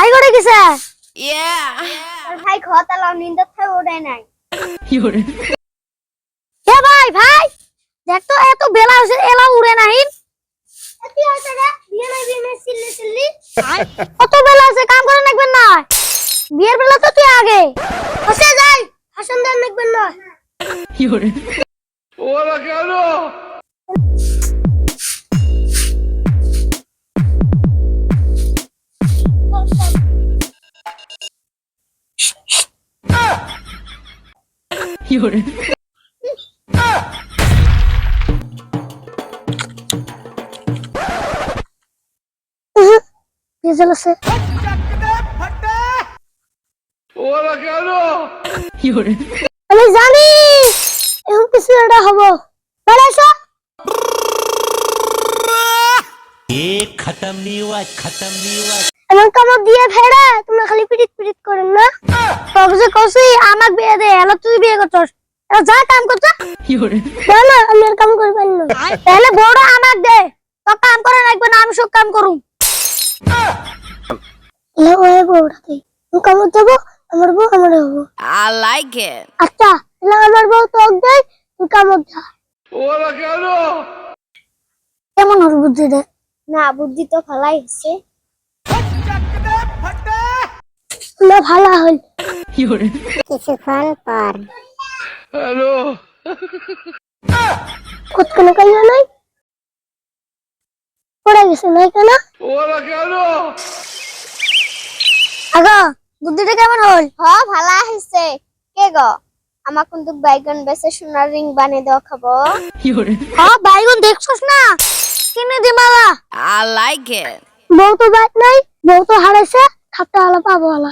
ভাই করে গেছে আর ভাই খতালাও নিন্দা থেকে ওড়ে নাই এ ভাই ভাই দেখ তো এত বেলা হইছে এলা উড়ে নাহি কি হইছে রে বিয়ে নাই চিল্লি চিল্লি কত বেলা আছে কাম করে নাকবেন না বিয়ের বেলা তো তুই আগে হসে যাই হাসন দান দেখবেন না ওরা কেন ডিজেল আছে ওরা কেন আমি জানি এখন কিছু একটা হবো চলে এসো खत्म नहीं हुआ এমন কামড় দিয়ে ফেড়ে তোমরা খালি পিটিট পিটিট করেন না তবে যে কইছি আমাক বিয়ে দে এলা তুই বিয়ে করছস এলা যা কাম করছ না না আমি আর কাম করব না তাহলে বড় আমাক দে তো কাম করে রাখবে না আমি সব কাম করুম এলা ওই বড় দে তুই কাম দেব আমার বউ আমার হবো I like it. আচ্ছা এলা আমার বউ তোক দে তুই কাম দে ওরা কেন কেমন হল বুদ্ধি দে না বুদ্ধি তো ফলাই হচ্ছে না ভালো হল কিছুক্ষণ পর হ্যালো কত কেন কাইয়া নাই পড়ে গেছে নাই কেন ওরা কেন আগা বুদ্ধিটা কেমন হল ভালা হইছে কে গো আমার কিন্তু বাইগন বেসে সোনার রিং বানিয়ে দেওয়া খাবো বাইগুন দেখছস না কিনে দি মালা I like it. বউ তো বাইক নাই বউ তো হারাইছে খাপটা আলা পাবো আলা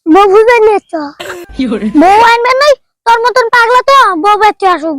বউ বুঝে নিয়েছ বউ আনবে নাই তোর মতন পাগলা তো বউ বেঁচে আসুক